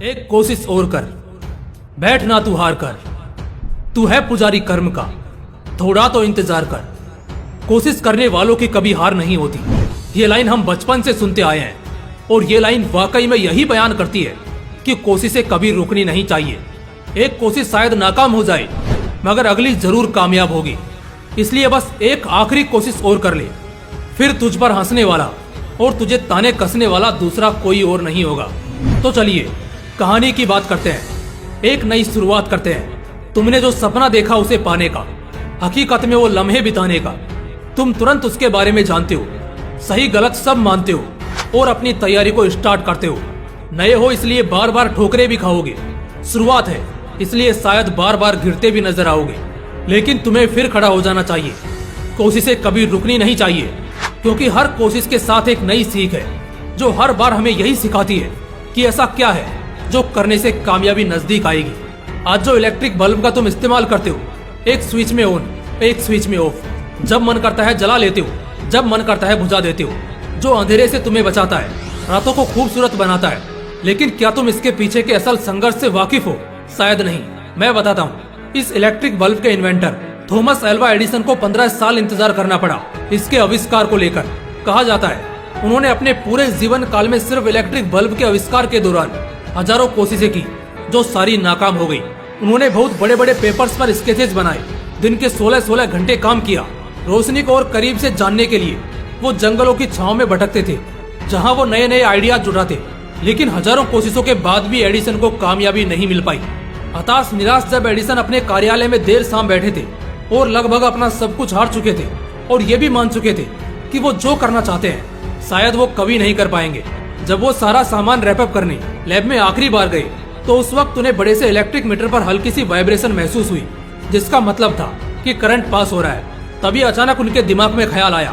एक कोशिश और कर, बैठ ना तू हार कर। तू है पुजारी कर्म का, थोड़ा तो इंतजार कर। कोशिश करने वालों की कभी हार नहीं होती। ये लाइन हम बचपन से सुनते आए हैं और ये लाइन वाकई में यही बयान करती है कि कोशिशें कभी रुकनी नहीं चाहिए। एक कोशिश शायद नाकाम हो जाए मगर अगली जरूर कामयाब होगी। इसलिए बस एक आखिरी कोशिश और कर ले, फिर तुझ पर हंसने वाला और तुझे ताने कसने वाला दूसरा कोई और नहीं होगा। तो चलिए कहानी की बात करते हैं, एक नई शुरुआत करते हैं। तुमने जो सपना देखा उसे पाने का, हकीकत में वो लम्हे बिताने का। तुम तुरंत उसके बारे में जानते हो, सही गलत सब मानते हो और अपनी तैयारी को स्टार्ट करते हो। नए हो इसलिए बार बार ठोकरे भी खाओगे, शुरुआत है इसलिए शायद बार बार गिरते भी नजर आओगे, लेकिन तुम्हें फिर खड़ा हो जाना चाहिए। कोशिशें कभी रुकनी नहीं चाहिए, क्योंकि हर कोशिश के साथ एक नई सीख है जो हर बार हमें यही सिखाती है कि ऐसा क्या है जो करने से कामयाबी नजदीक आएगी। आज जो इलेक्ट्रिक बल्ब का तुम इस्तेमाल करते हो, एक स्विच में ऑन एक स्विच में ऑफ, जब मन करता है जला लेते हो, जब मन करता है बुझा देते हो। जो अंधेरे से तुम्हें बचाता है, रातों को खूबसूरत बनाता है, लेकिन क्या तुम इसके पीछे के असल संघर्ष से वाकिफ हो? शायद नहीं। मैं बताता हूँ। इस इलेक्ट्रिक बल्ब के इन्वेंटर थॉमस एल्वा एडिसन को 15 साल इंतजार करना पड़ा इसके आविष्कार को लेकर। कहा जाता है उन्होंने अपने पूरे जीवन काल में सिर्फ इलेक्ट्रिक बल्ब के आविष्कार के दौरान हजारों कोशिशें की जो सारी नाकाम हो गई। उन्होंने बहुत बड़े बड़े पेपर्स पर स्केचेस बनाए, दिन के 16-16 घंटे काम किया। रोशनी को और करीब से जानने के लिए वो जंगलों की छांव में भटकते थे जहां वो नए नए आइडियाज जुटाते। लेकिन हजारों कोशिशों के बाद भी एडिसन को कामयाबी नहीं मिल पाई। हताश निराश जब एडिसन अपने कार्यालय में देर शाम बैठे थे और लगभग अपना सब कुछ हार चुके थे और ये भी मान चुके थे कि वो जो करना चाहते हैं शायद वो कभी नहीं कर पाएंगे, जब वो सारा सामान रैपअप करने लैब में आखिरी बार गए तो उस वक्त उन्हें बड़े से इलेक्ट्रिक मीटर पर हल्की सी वाइब्रेशन महसूस हुई, जिसका मतलब था कि करंट पास हो रहा है। तभी अचानक उनके दिमाग में ख्याल आया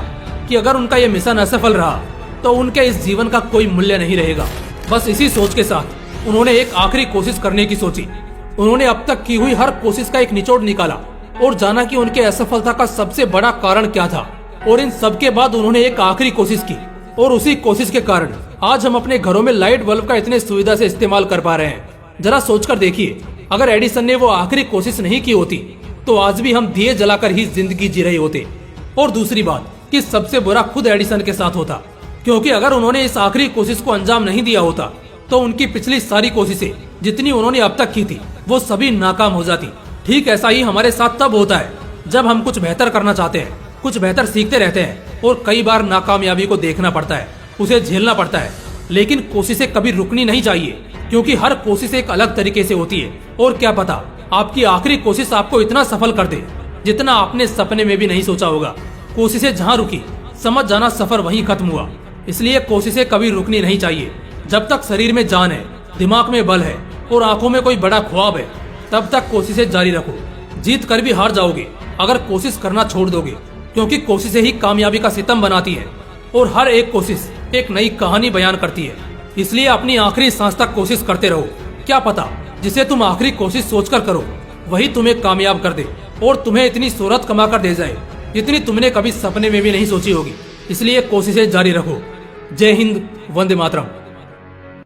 कि अगर उनका ये मिशन असफल रहा तो उनके इस जीवन का कोई मूल्य नहीं रहेगा। बस इसी सोच के साथ उन्होंने एक आखिरी कोशिश करने की सोची। उन्होंने अब तक की हुई हर कोशिश का एक निचोड़ निकाला और जाना कि उनके असफलता का सबसे बड़ा कारण क्या था। और इन सब के बाद उन्होंने एक आखिरी कोशिश की और उसी कोशिश के कारण आज हम अपने घरों में लाइट बल्ब का इतने सुविधा से इस्तेमाल कर पा रहे हैं। जरा सोचकर देखिए, अगर एडिसन ने वो आखिरी कोशिश नहीं की होती तो आज भी हम दिए जलाकर ही जिंदगी जी रहे होते। और दूसरी बात कि सबसे बुरा खुद एडिसन के साथ होता, क्योंकि अगर उन्होंने इस आखिरी कोशिश को अंजाम नहीं दिया होता तो उनकी पिछली सारी कोशिशें जितनी उन्होंने अब तक की थी वो सभी नाकाम हो जाती। ठीक ऐसा ही हमारे साथ तब होता है जब हम कुछ बेहतर करना चाहते हैं, कुछ बेहतर सीखते रहते हैं और कई बार नाकामयाबी को देखना पड़ता है, उसे झेलना पड़ता है। लेकिन कोशिशें कभी रुकनी नहीं चाहिए, क्योंकि हर कोशिश एक अलग तरीके से होती है। और क्या पता आपकी आखिरी कोशिश आपको इतना सफल कर दे जितना आपने सपने में भी नहीं सोचा होगा। कोशिशें जहाँ रुकी समझ जाना सफर वहीं खत्म हुआ। इसलिए कोशिशें कभी रुकनी नहीं चाहिए। जब तक शरीर में जान है, दिमाग में बल है और आंखों में कोई बड़ा ख्वाब है, तब तक कोशिशें जारी रखो। जीत कर भी हार जाओगे अगर कोशिश करना छोड़ दोगे, क्योंकि कोशिशें ही कामयाबी का सितम बनाती है और हर एक कोशिश एक नई कहानी बयान करती है। इसलिए अपनी आखिरी सांस तक कोशिश करते रहो। क्या पता जिसे तुम आखिरी कोशिश सोचकर करो वही तुम्हें कामयाब कर दे और तुम्हें इतनी शोहरत कमा कर दे जाए जितनी तुमने कभी सपने में भी नहीं सोची होगी। इसलिए कोशिशें जारी रखो। जय हिंद, वंदे मातरम।